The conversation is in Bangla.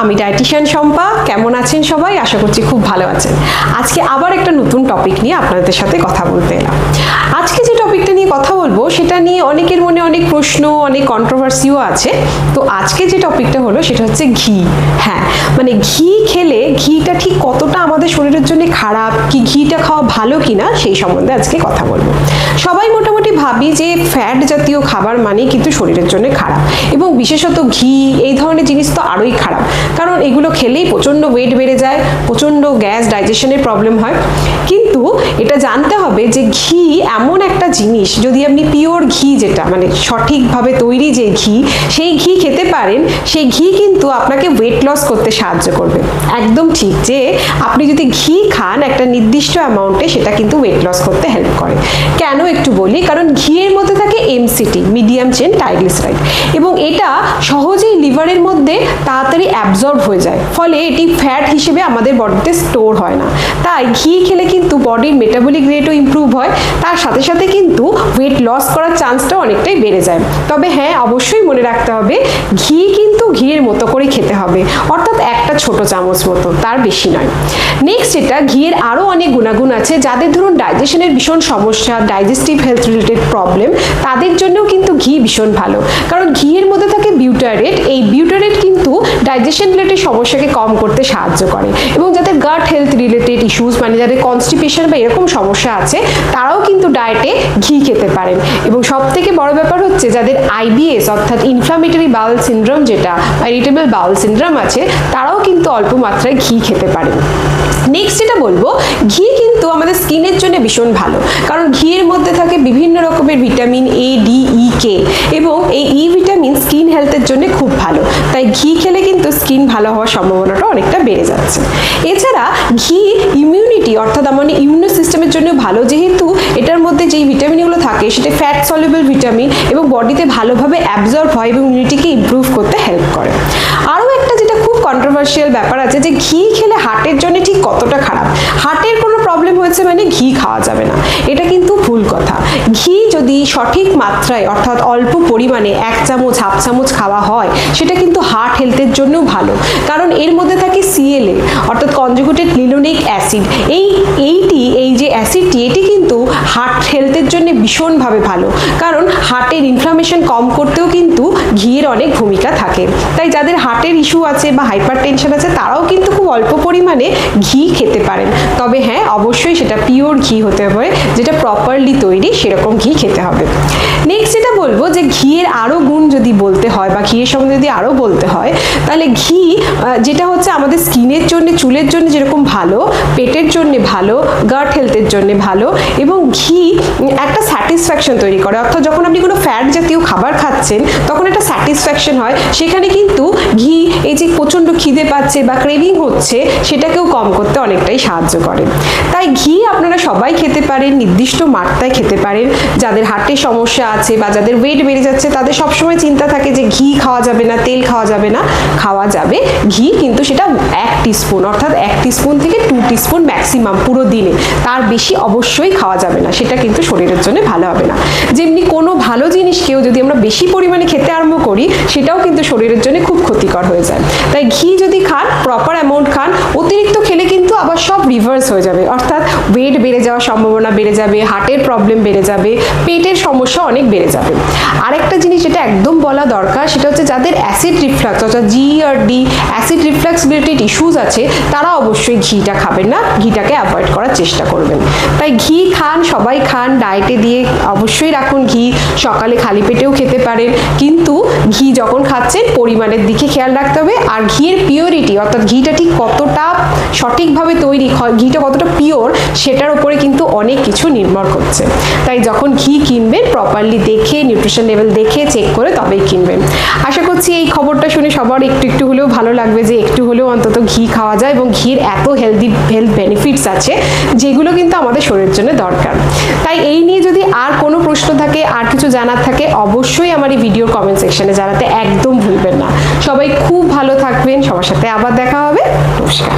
আমি ডায়েটিশিয়ান শম্পা। কেমন আছেন সবাই? আশা করছি খুব ভালো আছেন। আজকে আবার একটা নতুন টপিক নিয়ে আপনাদের সাথে কথা বলতে এলাম। আজকে যে টপিকটা নিয়ে কথা বলবো সেটা নিয়ে অনেকের মনে অনেক প্রশ্ন, অনেক কন্ট্রোভার্সিও আছে। তো আজকে যে টপিকটা হলো সেটা হচ্ছে ঘি। হ্যাঁ, মানে ঘি খেলে ঘিটা ঠিক কতটা আমাদের শরীরের জন্য খারাপ, কি ঘিটা খাওয়া ভালো কিনা সেই সম্বন্ধে আজকে কথা বলবো। সবাই মোটামুটি ভাবি যে ফ্যাট জাতীয় খাবার মানে কিন্তু শরীরের জন্য খারাপ, এবং বিশেষত ঘি এই ধরনের জিনিস তো আরোই খারাপ, কারণ এগুলো খেলেই প্রচণ্ড ওয়েট বেড়ে যায়, প্রচণ্ড গ্যাস ডাইজেশনের প্রবলেম হয়। কিন্তু এটা জানতে হবে যে ঘি এমন একটা জিনিস, যদি আপনি পিওর ঘি, যেটা মানে সঠিকভাবে তৈরি যে ঘি, সেই ঘি খেতে পারেন, সেই ঘি কিন্তু আপনাকে ওয়েট লস করতে সাহায্য করবে। একদম ঠিক, যে আপনি যদি ঘি খান একটা নির্দিষ্ট অ্যামাউন্টে, সেটা কিন্তু ওয়েট লস করতে হেল্প করে। কেন একটু বলি, কারণ ঘিয়ের মধ্যে থাকে এমসিটি, মিডিয়াম চেন ট্রাইগ্লিসারাইড, এবং এটা সহজেই লিভারের মধ্যে তাড়াতাড়ি অ্যাবজর্ব হয়ে যায়, ফলে এটি ফ্যাট হিসেবে আমাদের বডিতে স্টোর হয় না। তাই ঘি খেলে কিন্তু বডির মেটাবলিক রেটও ইমপ্রুভ হয়, তার সাথে সাথে কিন্তু ওয়েট লস করার চান্সটাও অনেকটাই বেড়ে যায়। তবে হ্যাঁ, অবশ্যই মনে রাখতে হবে ঘি কিন্তু ঘিয়ের মতো করে খেতে হবে, অর্থাৎ একটা ছোট চামচ মতো, তার বেশি নয়। নেক্সট, এটা ঘিয়ের আরও অনেক গুণাগুণ আছে। যাদের ধরুন ডাইজেশনের ভীষণ সমস্যা, ডাইজেস্টিভ হেলথ রিলেটেড প্রবলেম, তাদের জন্যও কিন্তু ঘি ভীষণ ভালো, কারণ ঘিয়ের মধ্যে থাকে বিউটারেট। এই বিউটারেট কিন্তু ডাইজেশন রিলেটেড সমস্যাকে কম করতে সাহায্য করে, এবং যাদের গাট হেলথ রিলেটেড ইস্যুস, মানে যাদের কনস্টিপেশন বা এরকম সমস্যা আছে, তারাও কিন্তু ডায়েটে ঘি খেতে পারেন। এবং সব থেকে বড় ব্যাপার হচ্ছে, যাদের আইবিএস অর্থাৎ ইনফ্লামেটরি বাউল সিনড্রোম, যেটা ইরিটেবল বাউল সিনড্রোম আছে, তারাও কিন্তু অল্প মাত্রায় ঘি খেতে পারেন। নেক্সট যেটা বলবো, ঘি কিন্তু আমাদের স্কিনের জন্য ভীষণ ভালো, কারণ ঘিয়ের মধ্যে থাকে বিভিন্ন রকমের ভিটামিন এ, ডি, ই, কে, এবং এই ই ভিটামিন স্কিন হেলথের জন্য খুব ভালো। তাই ঘি খেলে কিন্তু স্কিন ভালো হওয়ার সম্ভাবনাটা অনেকটা বেড়ে যাচ্ছে। এছাড়া ঘি ইমিউনিটি অর্থাৎ আমাদের ইমিউনো সিস্টেমের জন্য ভালো, যেহেতু এটার মধ্যে যেই ভিটামিনগুলো থাকে সেটা ফ্যাট সলিউবল ভিটামিন, এবং বডিতে ভালোভাবে অ্যাবজর্ব হয় এবং ইমিউনিটিকে ইমপ্রুভ করতে হেল্প করে। আরও একটা যেটা খুব কন্ট্রোভার্সিয়াল ব্যাপার আছে, যে ঘি খেলে হার্টের জন্য ঠিক কতটা খারাপ। হার্টের কোনো প্রবলেম হয়েছে মানে ঘি খাওয়া যাবে না, এটা কিন্তু ভুল কথা। ঘি যদি সঠিক মাত্রায় অর্থাৎ অল্প পরিমাণে 1 চামচ, হাফ চামচ খাওয়া হয়, সেটা কিন্তু হার্ট হেলথের জন্যও ভালো, কারণ এর মধ্যে থাকে সিএলএ অর্থাৎ কনজুগেটেড লিনোলিক অ্যাসিড। এই যে অ্যাসিডটি, এটি কিন্তু হার্ট হেলথের জন্য ভীষণভাবে ভালো, কারণ হার্টের ইনফ্লামেশন কম করতেও কিন্তু ঘিয়ের অনেক ভূমিকা থাকে। তাই যাদের হার্টের ইস্যু আছে বা হাইপার টেনশন আছে, তারাও কিন্তু খুব অল্প পরিমাণে ঘি খেতে পারেন। তবে হ্যাঁ, অবশ্যই সেটা পিওর ঘি হতে হবে, যেটা প্রপারলি তৈরি, সেরকম ঘি খেতে হবে। নেক্সট যেটা বলবো, যে ঘিয়ের আরও গুণ যদি বলতে হয় বা ঘিয়ের সম্বন্ধে যদি আরও বলতে হয়, তাহলে ঘি যেটা হচ্ছে আমাদের স্কিনের জন্য, চুলের জন্য যেরকম ভালো, পেটের জন্য ভালো, গাট হেলথের জন্য ভালো, এবং ঘি একটা স্যাটিসফ্যাকশন তৈরি করে। অর্থাৎ যখন আপনি কোনো ফ্যাট জাতীয় খাবার খাচ্ছেন, তখন একটা স্যাটিসফ্যাকশন হয়, সেখানে কিন্তু ঘি এই যে প্রচণ্ড খিদে পাচ্ছে বা ক্রেভিং হচ্ছে, সেটাকেও কম করতে অনেকটাই সাহায্য করে। তাই ঘি আপনারা সবাই খেতে পারেন, নির্দিষ্ট মাত্রায় খেতে পারেন। যাদের হার্টের সমস্যা আছে বা যাদের ওয়েট বেড়ে যাচ্ছে, তাদের সবসময় চিন্তা থাকে যে ঘি খাওয়া যাবে না, তেল খাওয়া যাবে না। খাওয়া যাবে ঘি, কিন্তু সেটা 1 টিস্পুন অর্থাৎ 1 টিস্পুন থেকে 2 টিস্পুন ম্যাক্সিমাম পুরো দিনে, তার বেশি অবশ্যই খাওয়া যাবে না, সেটা কিন্তু শরীরের জন্য ভালো হবে না। যেমনি কোনো ভালো জিনিসকেও যদি আমরা বেশি পরিমাণে খেতে আরম্ভ করি, সেটাও কিন্তু শরীরের জন্য খুব ক্ষতিকর হয়ে যায়। তাই ঘি যদি খান, প্রপার অ্যামাউন্ট খান, অতিরিক্ত খেলে কিন্তু আবার সব রিভার্স হয়ে যাবে, অর্থাৎ ওয়েট বেড়ে যাওয়ার সম্ভাবনা বেড়ে যাবে, হার্টের প্রবলেম বেড়ে যাবে, পেটের সমস্যা অনেক বেড়ে যাবে। আরেকটা জিনিস যেটা একদম বলা দরকার, সেটা হচ্ছে যাদের অ্যাসিড রিফ্লাক্স অর্থাৎ GERD, acid reflux related issues আছে, তারা অবশ্যই ঘিটা খাবেন না, ঘিটাকে অ্যাভয়েড করার চেষ্টা করবেন। তাই ঘি খান, সবাই খান, ডায়েটে দিয়ে অবশ্যই রাখুন ঘি। সকালে খালি পেটেও খেতে পারেন, কিন্তু ঘি যখন খাচ্ছেন পরিমাণের দিকে খেয়াল রাখতে হবে। আর ঘিয়ের পিওরিটি অর্থাৎ ঘিটা ঠিক কতটা সঠিকভাবে তৈরি, ঘিটা কতটা পিওর, সেটার উপরে কিন্তু অনেক কিছু নির্ভর করছে। তাই যখন ঘি কিনবেন, প্রপারলি দেখে, নিউট্রিশন লেভেল দেখে চেক করে তবেই কিনবেন। আশা করছি এই খবরটা শুনে সবার একটু হলেও ভালো লাগবে, যে একটু হলেও অন্তত ঘি খাওয়া যায়, এবং ঘির এত হেলথ বেনিফিটস আছে, যেগুলো কিন্তু আমাদের শরীরের জন্য দরকার। তাই এই নিয়ে যদি আর কোনো প্রশ্ন থাকে, আর কিছু জানার থাকে, অবশ্যই আমার এই ভিডিওর কমেন্ট সেকশনে জানাতে একদম ভুলবেন না। সবাই খুব ভালো থাকবেন, সবার সাথে আবার দেখা হবে। নমস্কার।